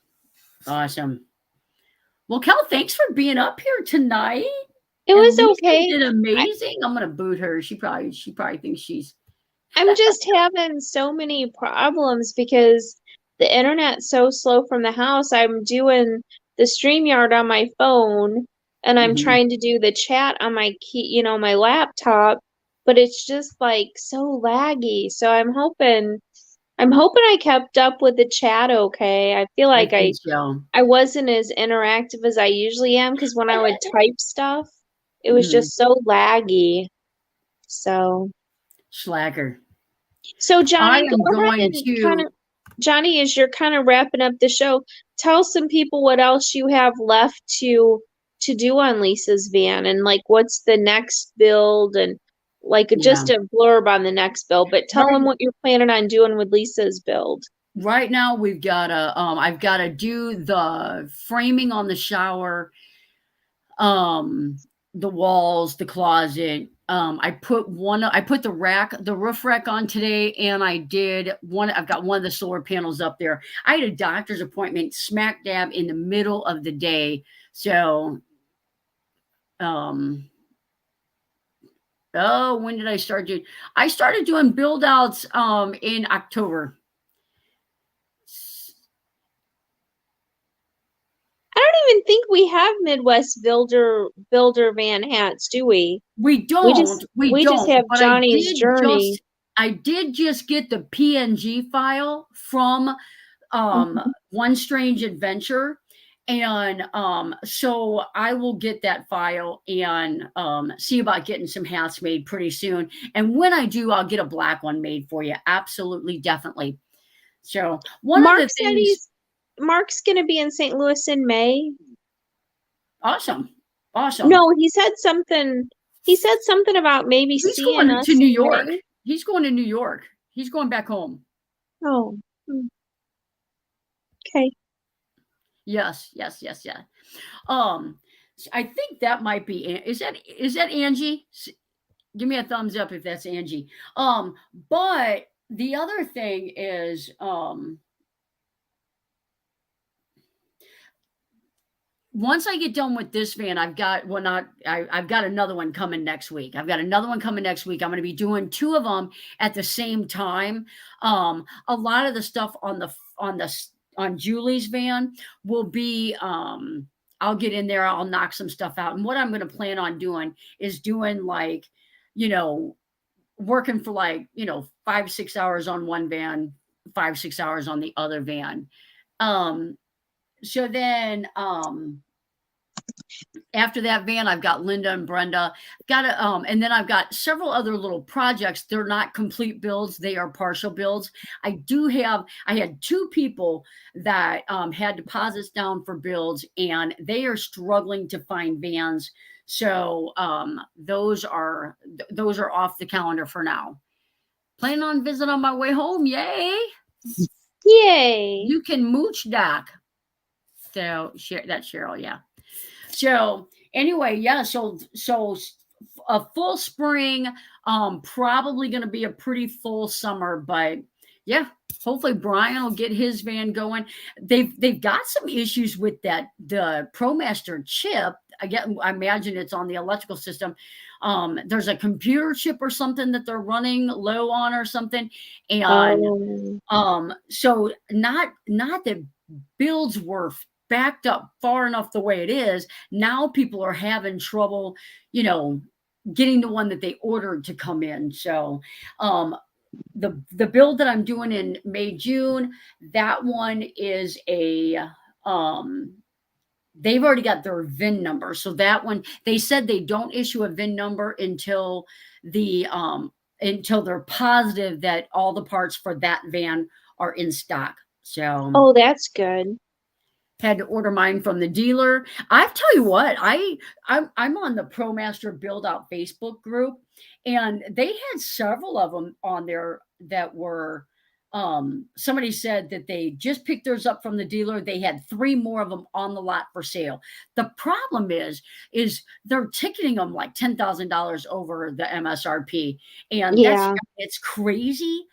[SPEAKER 1] Awesome. Well, Kel, thanks for being up here tonight.
[SPEAKER 2] It was okay.
[SPEAKER 1] She did amazing. I'm gonna boot her. She probably thinks she's.
[SPEAKER 2] I'm just having so many problems because the internet's so slow from the house. I'm doing the StreamYard on my phone and I'm trying to do the chat on my my laptop, but it's just like so laggy. So I'm hoping I kept up with the chat okay. I feel like I wasn't as interactive as I usually am because when I would type stuff, it was just so laggy. So
[SPEAKER 1] slacker.
[SPEAKER 2] So Johnny, go ahead and Johnny, as you're kind of wrapping up the show, tell some people what else you have left to do on Lisa's van and like what's the next build and like just a blurb on the next build, but tell them what you're planning on doing with Lisa's build.
[SPEAKER 1] Right now we've got I've got to do the framing on the shower, the walls, the closet. I put the roof rack on today, and I've got one of the solar panels up there. I had a doctor's appointment smack dab in the middle of the day. So, when did I start doing? I started doing build outs, in October.
[SPEAKER 2] I don't even think we have Midwest builder van hats, do we?
[SPEAKER 1] We don't. We
[SPEAKER 2] just have Johnny's journey.
[SPEAKER 1] I did just get the PNG file from One Strange Adventure, and so I will get that file and see about getting some hats made pretty soon. And when I do, I'll get a black one made for you. Absolutely, definitely. So
[SPEAKER 2] Mark of the things. Mark's going to be in St. Louis in May.
[SPEAKER 1] Awesome. Awesome.
[SPEAKER 2] No, he said something. He said something about maybe
[SPEAKER 1] He's
[SPEAKER 2] seeing
[SPEAKER 1] going
[SPEAKER 2] us
[SPEAKER 1] to New
[SPEAKER 2] in
[SPEAKER 1] York.
[SPEAKER 2] May.
[SPEAKER 1] He's going to New York. He's going back home.
[SPEAKER 2] Oh. Okay.
[SPEAKER 1] Yes. I think that might be. Is that Angie? Give me a thumbs up if that's Angie. But the other thing is, once I get done with this van, I've got I've got another one coming next week. I'm going to be doing 2 of them at the same time. A lot of the stuff on Julie's van will be, I'll get in there, I'll knock some stuff out. And what I'm going to plan on doing is doing like, working for like, 5-6 hours on one van, 5-6 hours on the other van. So then, after that van, I've got Linda and Brenda. And then I've got several other little projects. They're not complete builds; they are partial builds. I had 2 people that had deposits down for builds, and they are struggling to find vans. So those are off the calendar for now. Planning on visiting on my way home. Yay!
[SPEAKER 2] Yay!
[SPEAKER 1] You can mooch doc. So that's Cheryl. Yeah. So anyway, yeah. So a full spring, probably going to be a pretty full summer, but yeah, hopefully Brian will get his van going. They've got some issues with the Promaster chip. I imagine it's on the electrical system. There's a computer chip or something that they're running low on or something, and so not that builds were backed up far enough the way it is. Now people are having trouble, getting the one that they ordered to come in. So the build that I'm doing in May, June, that one is they've already got their VIN number. So that one, they said they don't issue a VIN number until they're positive that all the parts for that van are in stock. So
[SPEAKER 2] that's good.
[SPEAKER 1] Had to order mine from the dealer. I tell you what, I'm on the Promaster Build Out Facebook group, and they had several of them on there that were. Somebody said that they just picked theirs up from the dealer. They had 3 more of them on the lot for sale. The problem is they're ticketing them like $10,000 over the MSRP, and it's crazy.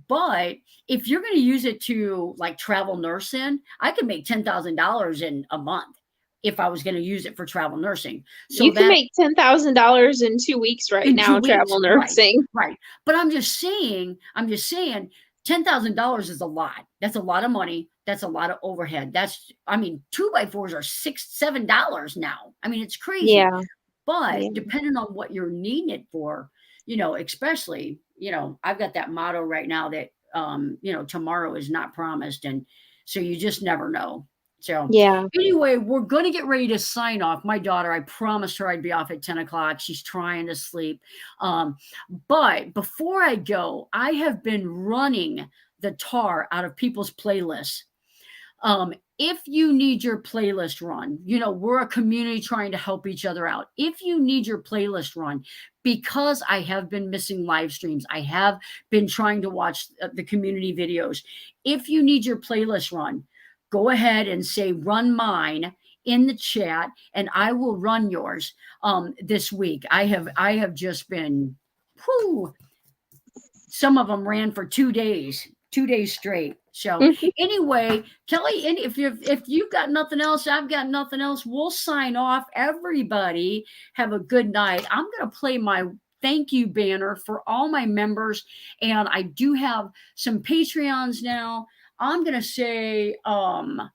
[SPEAKER 1] But if you're going to use it to like travel nurse in, I could make $10,000 in a month if I was going to use it for travel nursing. So
[SPEAKER 2] you can make $10,000 in 2 weeks right now, travel nursing.
[SPEAKER 1] Right. But I'm just saying, $10,000 is a lot. That's a lot of money. That's a lot of overhead. 2x4s are $6-7 now. It's crazy.
[SPEAKER 2] Yeah.
[SPEAKER 1] But depending on what you're needing it for, especially, I've got that motto right now that, tomorrow is not promised. And so you just never know. So anyway, we're going to get ready to sign off. My daughter, I promised her I'd be off at 10 o'clock. She's trying to sleep. But before I go, I have been running the tar out of people's playlists. If you need your playlist run, we're a community trying to help each other out. If you need your playlist run, because I have been missing live streams, I have been trying to watch the community videos. If you need your playlist run, go ahead and say run mine in the chat, and I will run yours this week. I have just been, some of them ran for 2 days. 2 days straight. So anyway, Kelly, if you've got nothing else, I've got nothing else. We'll sign off. Everybody have a good night. I'm going to play my thank you banner for all my members, and I do have some Patreons now. I'm going to say a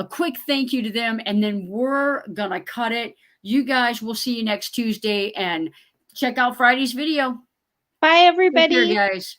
[SPEAKER 1] quick thank you to them, and then we're going to cut it. You guys, we'll see you next Tuesday, and check out Friday's video.
[SPEAKER 2] Bye, everybody.
[SPEAKER 1] Take care, guys.